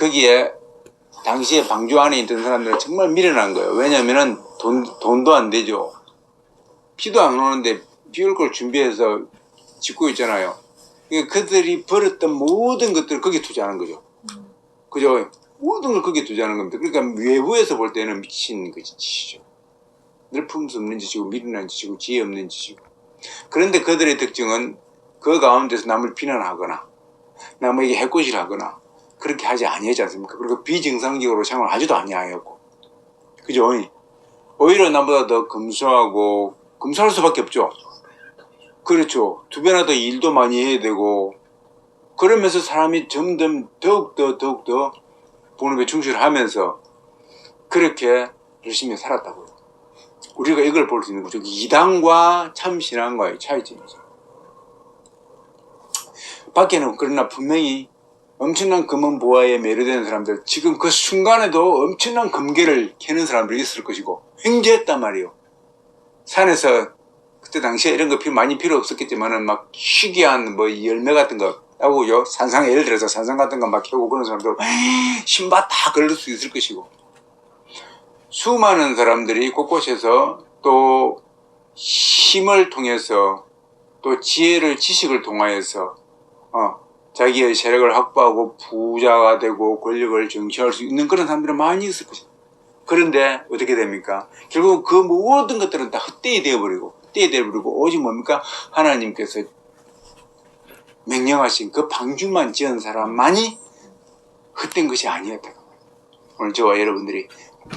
거기에 당시에 방주 안에 있던 사람들은 정말 미련한 거예요. 왜냐면은 돈도 안 되죠. 비도 안 오는데 비 올 걸 준비해서 짓고 있잖아요. 그러니까 그들이 벌었던 모든 것들을 거기에 투자하는 거죠. 그죠? 모든 걸 거기에 투자하는 겁니다. 그러니까 외부에서 볼 때는 미친 짓이죠. 늘 품수 없는 짓이고 미련한 짓이고 지혜 없는 짓이고. 그런데 그들의 특징은 그 가운데서 남을 비난하거나 남에게 해코지를 하거나 그렇게 하지 아니하지 않습니까? 그리고 비정상적으로 생활하지도 아니하였고, 그죠? 오히려 나보다 더 검소하고 검소할 수밖에 없죠. 그렇죠. 두 배나 더 일도 많이 해야 되고, 그러면서 사람이 점점 더욱더 본업에 충실하면서 그렇게 열심히 살았다고요. 우리가 이걸 볼 수 있는 거죠. 이단과 참신앙과의 차이점이죠. 밖에는 그러나 분명히 엄청난 금은 보화에 매료되는 사람들, 지금 그 순간에도 엄청난 금괴를 캐는 사람들이 있을 것이고 횡재했단 말이에요. 산에서 그때 당시에 이런 거 많이 필요 없었겠지만은 막 희귀한 뭐 열매 같은 거 따고요. 산상, 예를 들어서 산상 같은 거 막 캐고 그런 사람들 신바 다 걸릴 수 있을 것이고, 수많은 사람들이 곳곳에서 또 힘을 통해서 또 지혜를, 지식을 통하여서 자기의 세력을 확보하고 부자가 되고 권력을 쟁취할 수 있는 그런 사람들이 많이 있을 것입니다. 그런데 어떻게 됩니까? 결국 그 모든 것들은 다 헛되이 되어버리고 오직 뭡니까? 하나님께서 명령하신 그 방주만 지은 사람만이 헛된 것이 아니었다. 오늘 저와 여러분들이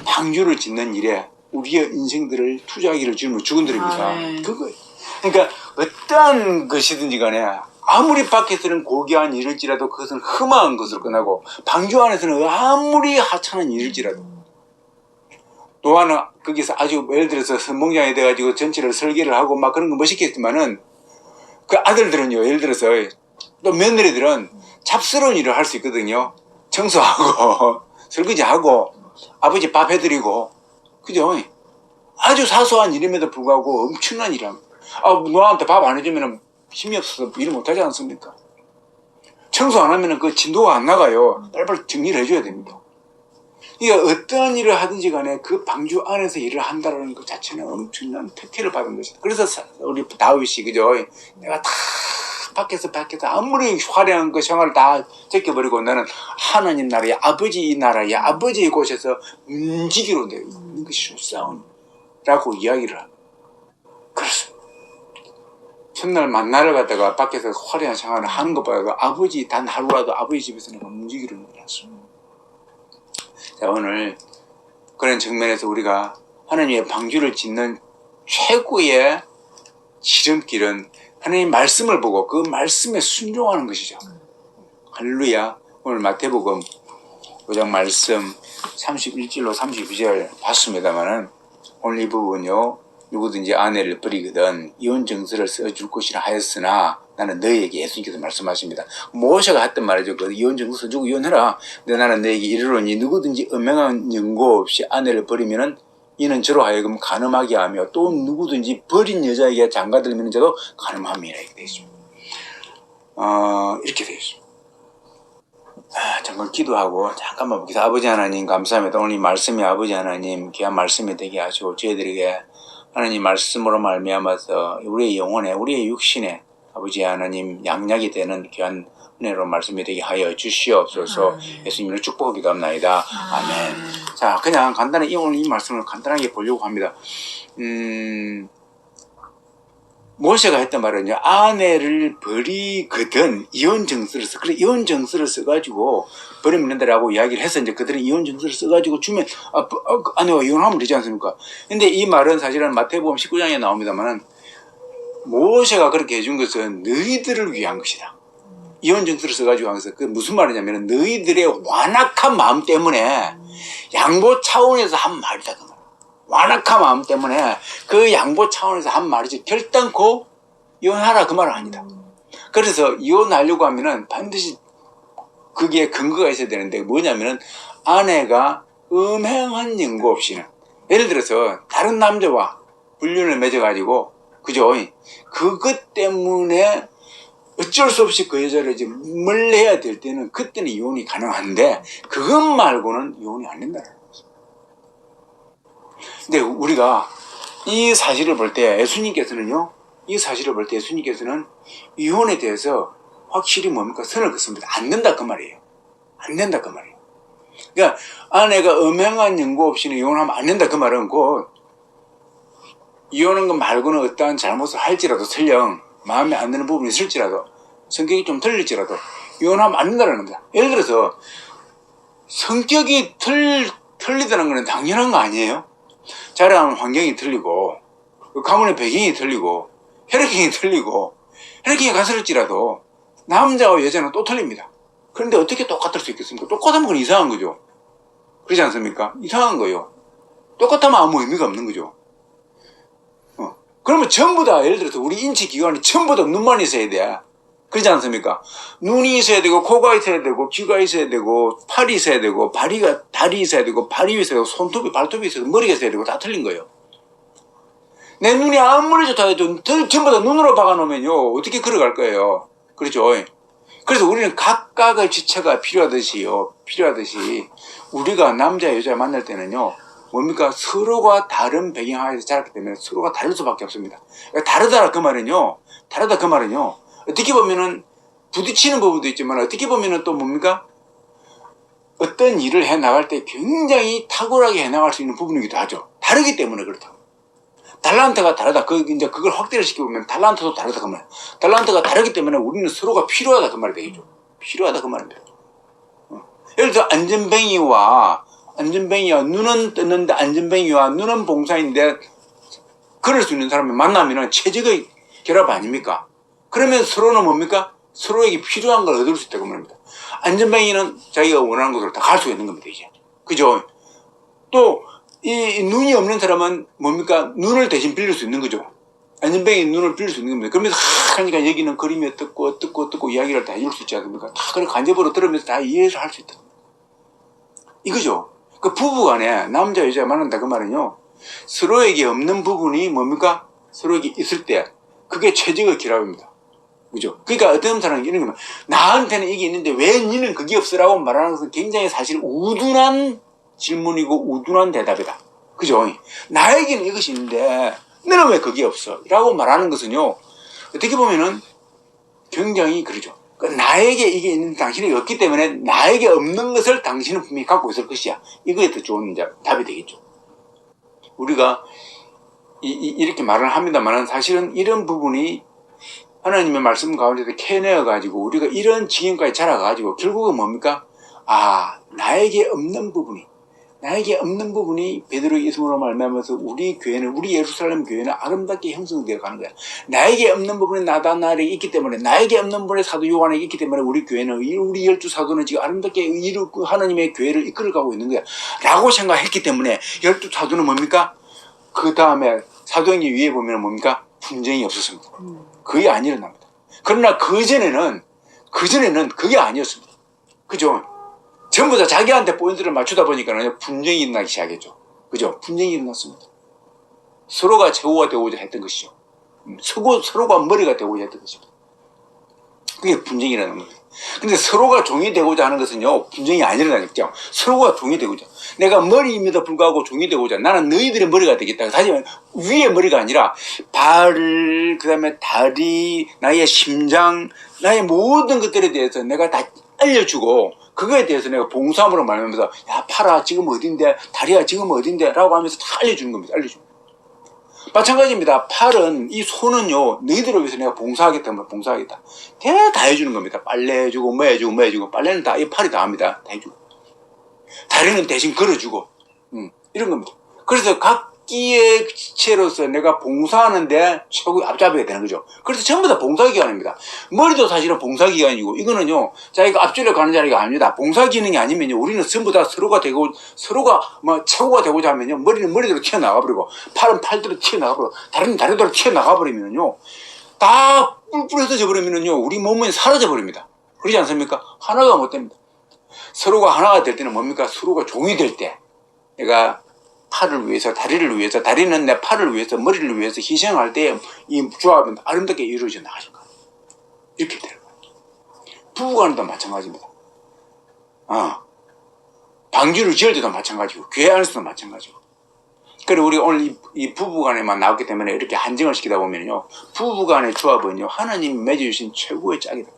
방주를 짓는 일에 우리의 인생들을 투자하기를 주님은 주건드립니다. 그거예요. 그러니까 어떠한 것이든지 간에 아무리 밖에서는 고귀한 일일지라도 그것은 흠한 것으로 끝나고, 방주 안에서는 아무리 하찮은 일일지라도, 또 하나 거기서 아주 예를 들어서 선봉장이 돼가지고 전체를 설계를 하고 막 그런 거 멋있겠지만은 그 아들들은요, 예를 들어서 또 며느리들은 잡스러운 일을 할 수 있거든요. 청소하고 설거지하고 아버지 밥 해드리고, 그죠? 아주 사소한 일임에도 불구하고 엄청난 일을 합니다. 너한테 밥 안 해주면 힘이 없어서 일을 못하지 않습니까? 청소 안 하면 그 진도가 안 나가요. 빨리빨리 정리를 해줘야 됩니다. 그러니까 어떠한 일을 하든지 간에 그 방주 안에서 일을 한다는 것 자체는 엄청난 특혜를 받은 것이다. 그래서 우리 다윗이, 그죠? 내가 다 밖에서 아무리 화려한 그 생활을 다 제껴버리고 나는 하나님 나라의 아버지 나라의 아버지의 곳에서 움직이로 되어 있는 것이 싸움이라고 이야기를 합니다. 그렇습니다. 첫날 만나러 갔다가 밖에서 화려한 생활을 하는 것보다 아버지 단 하루라도 아버지 집에서 내가 움직이를 몰랐습니다. 자, 오늘 그런 측면에서 우리가 하나님의 방주를 짓는 최고의 지름길은 하나님 말씀을 보고 그 말씀에 순종하는 것이죠. 할렐루야. 오늘 마태복음 5장 말씀 31절로 32절 봤습니다만은 오늘 이 부분요, 누구든지 아내를 버리거든 이혼 증서를 써줄 것이라 하였으나 나는 너희에게, 예수님께서 말씀하십니다. 모세가 했던 말이죠. 그 이혼 증서 써주고 이혼해라. 근데 나는 너희에게 이르노니 누구든지 엄명한 연고 없이 아내를 버리면은 이는 저로 하여금 간음하게 하며 또 누구든지 버린 여자에게 장가들면 저도 간음함이라 이렇게 되어 있습니다. 이렇게 되어 있습니다. 잠깐 기도하고 잠깐만 보겠습니다. 아버지 하나님 감사합니다. 오늘 이 말씀이 아버지 하나님 귀한 말씀이 되게 하시고 저희들에게 하나님 말씀으로 말미암아서 우리의 영혼에, 우리의 육신에 아버지 하나님 양약이 되는 귀한 은혜로 말씀이 되게 하여 주시옵소서. 예수님을 축복하기 기도합나이다. 아멘. 자, 그냥 간단히 오늘 이 말씀을 간단하게 보려고 합니다. 모세가 했던 말은요, 아내를 버리거든 이혼 증서를 써. 그래, 이혼 증서를 써가지고 버리면 된다라고 이야기를 해서 이제 그들은 이혼 증서를 써가지고 주면 아내와 이혼하면 되지 않습니까? 근데 이 말은 사실은 마태복음 19장에 나옵니다만은 모세가 그렇게 해준 것은 너희들을 위한 것이다. 이혼 증서를 써가지고 하면서 그 무슨 말이냐면 너희들의 완악한 마음 때문에 양보 차원에서 한 말이다. 완악한 마음 때문에 그 양보 차원에서 한 말이지 결단코 이혼하라 그 말은 아니다. 그래서 이혼하려고 하면은 반드시 그게 근거가 있어야 되는데 뭐냐면은 아내가 음행한 연고 없이는, 예를 들어서 다른 남자와 불륜을 맺어가지고, 그죠? 그것 때문에 어쩔 수 없이 그 여자를 이제 멀리해야 될 때는 그때는 이혼이 가능한데 그것 말고는 이혼이 안 된다는 거죠. 근데 우리가 이 사실을 볼 때 예수님께서는요, 이 사실을 볼 때 예수님께서는 이혼에 대해서 확실히 뭡니까? 선을 긋습니다. 안 된다 그 말이에요. 안 된다 그 말이에요. 그러니까 아내가 엄행한 연고 없이는 이혼하면 안 된다 그 말은 곧 이혼한 것 말고는 어떠한 잘못을 할지라도 설령 마음에 안 드는 부분이 있을지라도 성격이 좀 틀릴지라도 이혼하면 안 된다는 겁니다. 예를 들어서 성격이 틀리다는 건 당연한 거 아니에요? 자라는 환경이 틀리고 가문의 배경이 틀리고 혈액형이 틀리고 혈액형이 같을지라도 남자와 여자는 또 틀립니다. 그런데 어떻게 똑같을 수 있겠습니까? 똑같으면 그건 이상한 거죠. 그렇지 않습니까? 이상한 거예요. 똑같으면 아무 의미가 없는 거죠. 그러면 전부 다 예를 들어서 우리 인체 기관이 전부 다 눈만 있어야 돼. 그렇지 않습니까? 눈이 있어야 되고 코가 있어야 되고 귀가 있어야 되고 팔이 있어야 되고 다리 있어야 되고 발이 있어야 되고 손톱이 발톱이 있어야 되고 머리가 있어야 되고 다 틀린 거예요. 내 눈이 아무리 좋다 해도 전부 다 눈으로 박아놓으면요 어떻게 걸어갈 거예요. 그렇죠? 그래서 우리는 각각의 지체가 필요하듯이 우리가 남자 여자 만날 때는요 뭡니까? 서로가 다른 배경 하에서 자랐기 때문에 서로가 다를 수밖에 없습니다. 그러니까 다르다 그 말은요 어떻게 보면은 부딪히는 부분도 있지만 어떻게 보면은 또 뭡니까? 어떤 일을 해 나갈 때 굉장히 탁월하게 해 나갈 수 있는 부분이기도 하죠. 다르기 때문에 그렇다고. 달란트가 다르다. 이제 그걸 확대를 시켜보면 달란트도 다르다 그 말. 달란트가 다르기 때문에 우리는 서로가 필요하다 그 말이 되겠죠. 필요하다 그 말입니다. 예를 들어 안전뱅이와 눈은 떴는데 안전뱅이와 눈은 봉사인데 그럴 수 있는 사람이 만나면은 최적의 결합 아닙니까? 그러면 서로는 뭡니까? 서로에게 필요한 걸 얻을 수 있다고 말합니다. 안전뱅이는 자기가 원하는 곳으로 다 갈 수가 있는 겁니다, 이제. 그죠? 또, 이 눈이 없는 사람은 뭡니까? 눈을 대신 빌릴 수 있는 거죠. 안전뱅이 눈을 빌릴 수 있는 겁니다. 그러면서 하니까 여기는 그림이 어떻고 이야기를 다 해줄 수 있지 않습니까? 다 그렇게 간접으로 들으면서 다 이해를 할 수 있다. 이거죠. 그 부부 간에 남자 여자가 만난다 그 말은요. 서로에게 없는 부분이 뭡니까? 서로에게 있을 때 그게 최적의 결합입니다. 그죠? 그러니까 어떤 사람은 이런 거면 나한테는 이게 있는데 왜 니는 그게 없어라고 말하는 것은 굉장히 사실 우둔한 질문이고 우둔한 대답이다. 그죠? 나에게는 이것이 있는데 너는 왜 그게 없어? 라고 말하는 것은요. 어떻게 보면은 굉장히 그러죠. 나에게 이게 있는데 당신이 없기 때문에 나에게 없는 것을 당신은 분명히 갖고 있을 것이야. 이거에 더 좋은 답이 되겠죠. 우리가 이렇게 말을 합니다만 사실은 이런 부분이 하나님의 말씀 가운데서 캐내어가지고 우리가 이런 지경까지 자라가지고 결국은 뭡니까? 나에게 없는 부분이 베드로의 있음으로 말미암아서 우리 예루살렘 교회는 아름답게 형성되어 가는 거야. 나에게 없는 부분이 나에게 있기 때문에 나에게 없는 부분이 사도 요한에게 있기 때문에 우리 교회는 우리 12사도는 지금 아름답게 하나님의 교회를 이끌어가고 있는 거야. 라고 생각했기 때문에 12사도는 뭡니까? 그 다음에 사도행전 위에 보면 뭡니까? 분쟁이 없었습니다. 거의 안 일어납니다. 그러나 그전에는 그게 아니었습니다. 그죠? 전부 다 자기한테 포인트를 맞추다 보니까 분쟁이 일어나기 시작했죠. 그죠? 분쟁이 일어났습니다. 서로가 최고가 되고자 했던 것이죠. 서로가 머리가 되고자 했던 것입니다. 그게 분쟁이 일어나는 거예요. 근데 서로가 종이 되고자 하는 것은요, 분쟁이 안 일어나겠죠. 서로가 종이 되고자. 내가 머리임에도 불구하고 종이 되고자. 나는 너희들의 머리가 되겠다. 사실 위의 머리가 아니라 발, 그 다음에 다리, 나의 심장, 나의 모든 것들에 대해서 내가 다 알려주고 그거에 대해서 내가 봉사함으로 말하면서 야 팔아 지금 어딘데 다리야 지금 어딘데 라고 하면서 다 알려주는 겁니다. 알려주는 마찬가지입니다. 팔은 이 손은요 너희들을 위해서 내가 봉사하겠다 봉사하겠다 다 해주는 겁니다. 빨래 해주고 뭐 해주고 빨래는 다 이 팔이 다 합니다. 다 해주고 다리는 대신 걸어주고 이런 겁니다. 그래서 각기의 지체로서 내가 봉사하는데 최고 앞잡이가 되는 거죠. 그래서 전부 다 봉사기관입니다. 머리도 사실은 봉사기관이고 이거는요 자기가 앞줄에 가는 자리가 아닙니다. 봉사기능이 아니면요 우리는 전부 다 서로가 뭐 최고가 되고자 하면요 머리는 머리대로 튀어나가 버리고 팔은 팔대로 튀어나가 버리고 다리는 다리대로 튀어나가 버리면요 다 뿔뿔해져 버리면요 우리 몸은 사라져 버립니다. 그러지 않습니까? 하나가 못 됩니다. 서로가 하나가 될 때는 뭡니까? 서로가 종이 될 때 내가 팔을 위해서 다리를 위해서 다리는 내 팔을 위해서 머리를 위해서 희생할 때 이 조합은 아름답게 이루어져 나가실 거예요. 이렇게 돼요. 부부간도 마찬가지입니다. 방주를 지을 때도 마찬가지고 교회 안에서도 마찬가지고. 그리고 우리 오늘 이 부부간에만 나왔기 때문에 이렇게 한정을 시키다 보면요, 부부간의 조합은요 하나님이 맺어주신 최고의 짝이다.